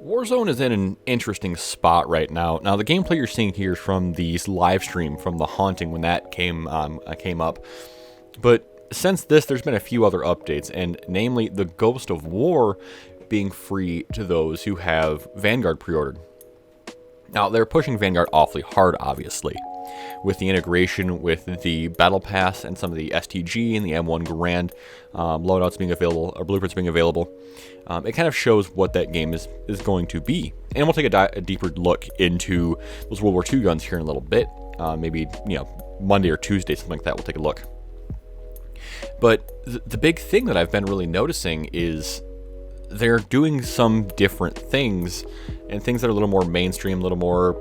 Warzone is in an interesting spot right now. Now, the gameplay you're seeing here is from the live stream from the haunting when that came up. But since this, there's been a few other updates, and namely the Ghost of War being free to those who have Vanguard pre-ordered. Now, they're pushing Vanguard awfully hard, obviously, with the integration with the Battle Pass and some of the STG and the M1 Grand loadouts being available, or blueprints being available. It kind of shows what that game is going to be. And we'll take a deeper look into those World War II guns here in a little bit. Maybe, Monday or Tuesday, something like that, we'll take a look. But the big thing that I've been really noticing is they're doing some different things, and things that are a little more mainstream, a little more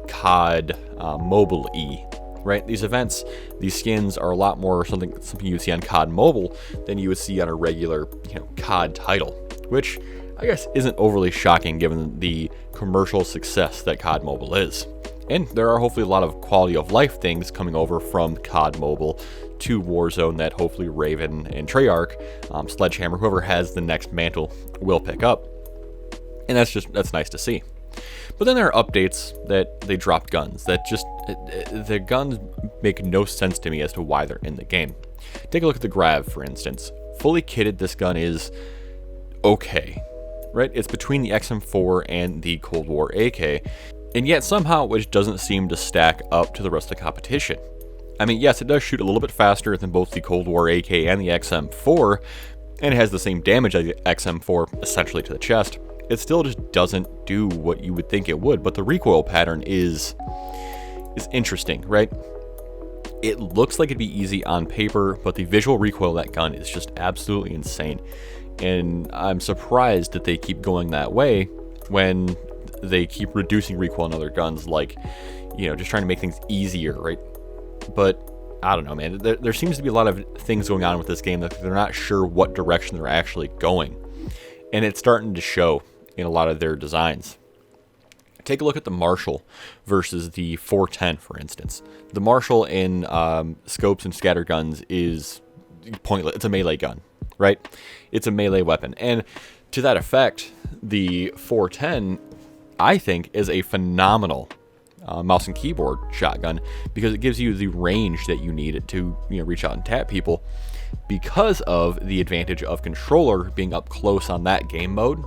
COD mobile-y, right? These events, these skins are a lot more something you would see on COD Mobile than you would see on a regular, COD title, which I guess isn't overly shocking given the commercial success that COD Mobile is. And there are hopefully a lot of quality of life things coming over from COD Mobile to Warzone that hopefully Raven and Treyarch, Sledgehammer, whoever has the next mantle will pick up. And that's nice to see. But then there are updates that they drop guns that just, the guns make no sense to me as to why they're in the game. Take a look at the Grav, for instance. Fully kitted, this gun is okay, right? It's between the XM4 and the Cold War AK, and yet somehow it doesn't seem to stack up to the rest of the competition. I mean, yes, it does shoot a little bit faster than both the Cold War AK and the XM4, and it has the same damage as the XM4 essentially to the chest. It still just doesn't do what you would think it would, but the recoil pattern is interesting, right? It looks like it'd be easy on paper, but the visual recoil of that gun is just absolutely insane. And I'm surprised that they keep going that way when they keep reducing recoil on other guns, like, just trying to make things easier, right? But I don't know, man. There seems to be a lot of things going on with this game that they're not sure what direction they're actually going. And it's starting to show in a lot of their designs. Take a look at the Marshall versus the 410, for instance. The Marshall in scopes and scatter guns is pointless. It's a melee gun, right? It's a melee weapon. And to that effect, the 410, I think, is a phenomenal mouse and keyboard shotgun because it gives you the range that you need to reach out and tap people because of the advantage of controller being up close on that game mode.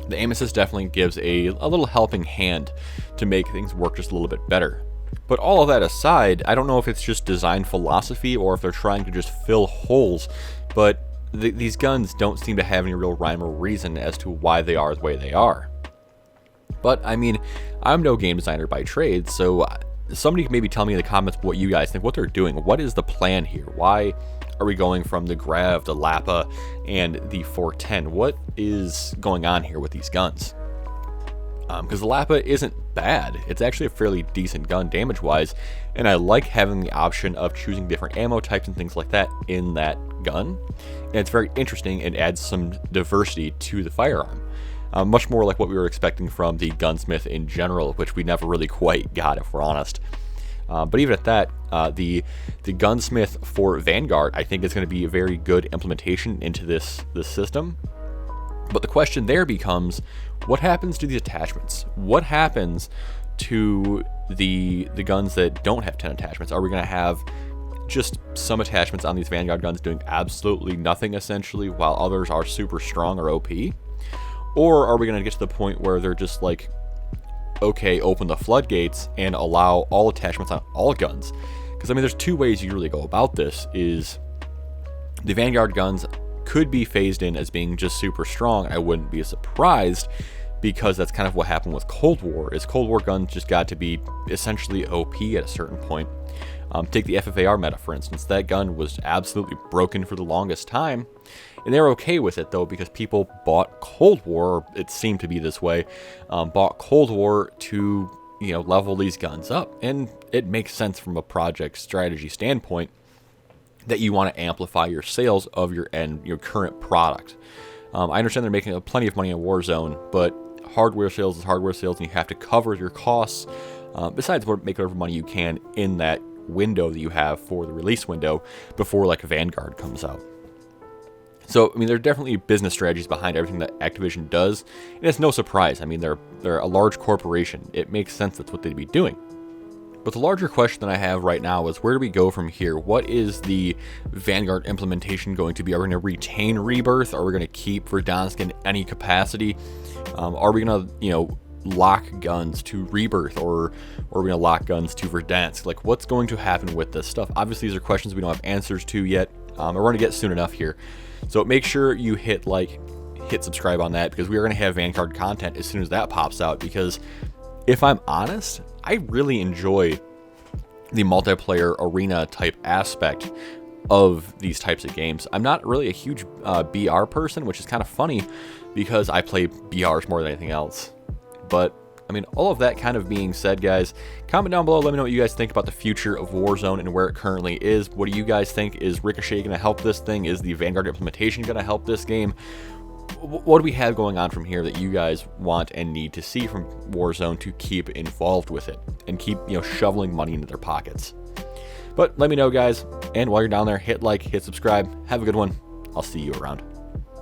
The aim assist definitely gives a little helping hand to make things work just a little bit better. But all of that aside, I don't know if it's just design philosophy or if they're trying to just fill holes, but these guns don't seem to have any real rhyme or reason as to why they are the way they are. But, I mean, I'm no game designer by trade, so somebody maybe tell me in the comments what you guys think, what they're doing. What is the plan here? Why are we going from the Grav, the Lapa, and the 410? What is going on here with these guns? Because the Lapa isn't bad. It's actually a fairly decent gun damage-wise, and I like having the option of choosing different ammo types and things like that in that gun. And it's very interesting. It adds some diversity to the firearm. Much more like what we were expecting from the gunsmith in general, which we never really quite got, if we're honest. But even at that, the gunsmith for Vanguard, I think, is going to be a very good implementation into this system. But the question there becomes, what happens to these attachments? What happens to the guns that don't have 10 attachments? Are we going to have just some attachments on these Vanguard guns doing absolutely nothing, essentially, while others are super strong or OP? Or are we going to get to the point where they're just like, okay, open the floodgates and allow all attachments on all guns? Because, I mean, there's two ways you really go about this. Is the Vanguard guns could be phased in as being just super strong. I wouldn't be surprised, because that's kind of what happened with Cold War, is Cold War guns just got to be essentially OP at a certain point. Take the FFAR meta, for instance. That gun was absolutely broken for the longest time, and they're okay with it, though, because people bought Cold War, or it seemed to be this way, bought Cold War to, level these guns up. And it makes sense from a project strategy standpoint that you want to amplify your sales of your current product. I understand they're making plenty of money in Warzone, but hardware sales is hardware sales, and you have to cover your costs, besides make whatever money you can in that window that you have for the release window before, like, Vanguard comes out. So, I mean, there are definitely business strategies behind everything that Activision does, and it's no surprise. I mean, they're a large corporation. It makes sense that's what they'd be doing. But the larger question that I have right now is, where do we go from here? What is the Vanguard implementation going to be? Are we going to retain Rebirth? Are we going to keep Verdansk in any capacity? Are we going to, lock guns to Rebirth, or are we going to lock guns to Verdansk? Like, what's going to happen with this stuff? Obviously, these are questions we don't have answers to yet. We're going to get soon enough here. So make sure you hit subscribe on that, because we are going to have Vanguard content as soon as that pops out. Because if I'm honest, I really enjoy the multiplayer arena type aspect of these types of games. I'm not really a huge BR person, which is kind of funny because I play BRs more than anything else. But I mean, all of that kind of being said, guys, comment down below. Let me know what you guys think about the future of Warzone and where it currently is. What do you guys think? Is Ricochet going to help this thing? Is the Vanguard implementation going to help this game? What do we have going on from here that you guys want and need to see from Warzone to keep involved with it and keep, shoveling money into their pockets? But let me know, guys. And while you're down there, hit like, hit subscribe. Have a good one. I'll see you around.